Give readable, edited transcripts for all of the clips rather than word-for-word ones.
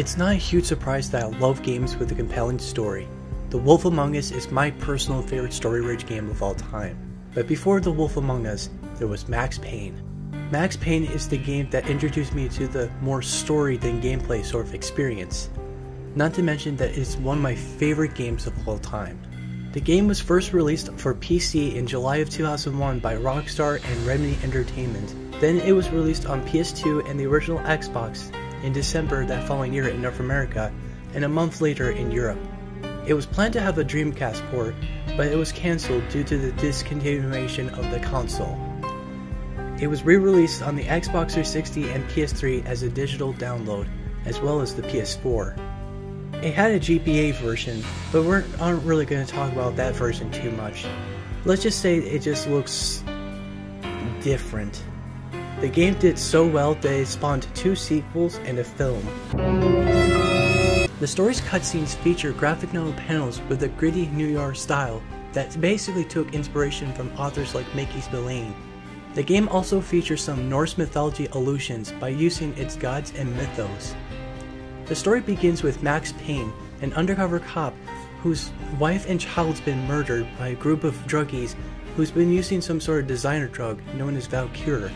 It's not a huge surprise that I love games with a compelling story. The Wolf Among Us is my personal favorite story-rich game of all time. But before The Wolf Among Us, there was Max Payne. Max Payne is the game that introduced me to the more story than gameplay sort of experience. Not to mention that it's one of my favorite games of all time. The game was first released for PC in July of 2001 by Rockstar and Remedy Entertainment. Then it was released on PS2 and the original Xbox in December that following year in North America, and a month later in Europe. It was planned to have a Dreamcast port, but it was cancelled due to the discontinuation of the console. It was re-released on the Xbox 360 and PS3 as a digital download, as well as the PS4. It had a GBA version, but we aren't really going to talk about that version too much. Let's just say it just looks different. The game did so well that it spawned 2 sequels and a film. The story's cutscenes feature graphic novel panels with a gritty New York style that basically took inspiration from authors like Mickey Spillane. The game also features some Norse mythology allusions by using its gods and mythos. The story begins with Max Payne, an undercover cop whose wife and child's been murdered by a group of druggies who's been using some sort of designer drug known as Valkyr.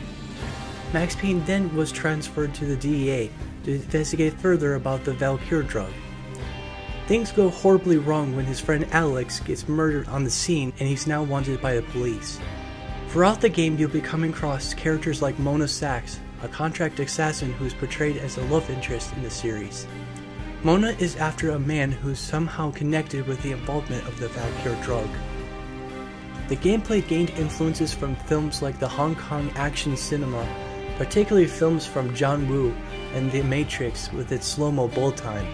Max Payne then was transferred to the DEA to investigate further about the Valkyr drug. Things go horribly wrong when his friend Alex gets murdered on the scene and he's now wanted by the police. Throughout the game you'll be coming across characters like Mona Sachs, a contract assassin who's portrayed as a love interest in the series. Mona is after a man who's somehow connected with the involvement of the Valkyr drug. The gameplay gained influences from films like the Hong Kong action cinema, particularly films from John Woo and The Matrix with its slow-mo bullet time.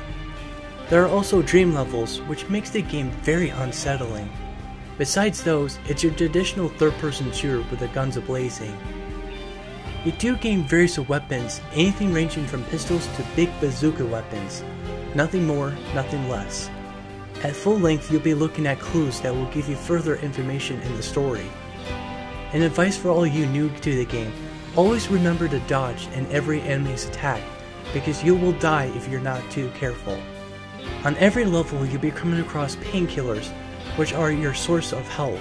There are also dream levels, which makes the game very unsettling. Besides those, it's your traditional third-person shooter with the guns a-blazing. You do gain various weapons, anything ranging from pistols to big bazooka weapons. Nothing more, nothing less. At full length, you'll be looking at clues that will give you further information in the story. And advice for all you new to the game: always remember to dodge in every enemy's attack, because you will die if you're not too careful. On every level you'll be coming across painkillers, which are your source of health.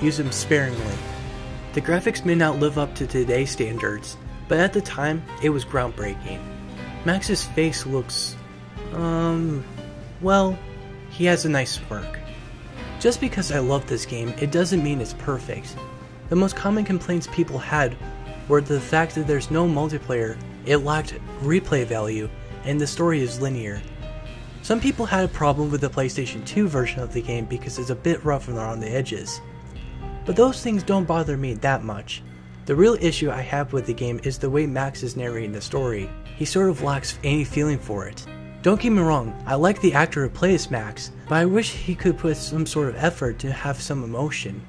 Use them sparingly. The graphics may not live up to today's standards, but at the time, it was groundbreaking. Max's face looks, well, he has a nice smirk. Just because I love this game, it doesn't mean it's perfect. The most common complaints people had were the fact that there's no multiplayer, it lacked replay value, and the story is linear. Some people had a problem with the PlayStation 2 version of the game because it's a bit rough around the edges. But those things don't bother me that much. The real issue I have with the game is the way Max is narrating the story. He sort of lacks any feeling for it. Don't get me wrong, I like the actor who plays Max, but I wish he could put some sort of effort to have some emotion.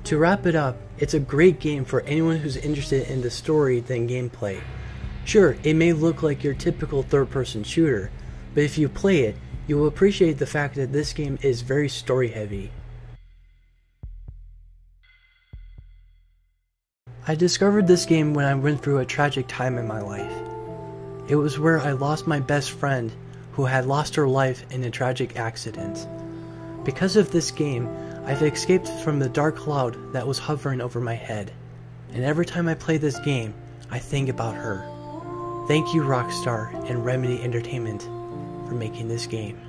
To wrap it up, it's a great game for anyone who's interested in the story than gameplay. Sure, it may look like your typical third-person shooter, but if you play it, you will appreciate the fact that this game is very story-heavy. I discovered this game when I went through a tragic time in my life. It was where I lost my best friend, who had lost her life in a tragic accident. Because of this game, I've escaped from the dark cloud that was hovering over my head, and every time I play this game, I think about her. Thank you Rockstar and Remedy Entertainment for making this game.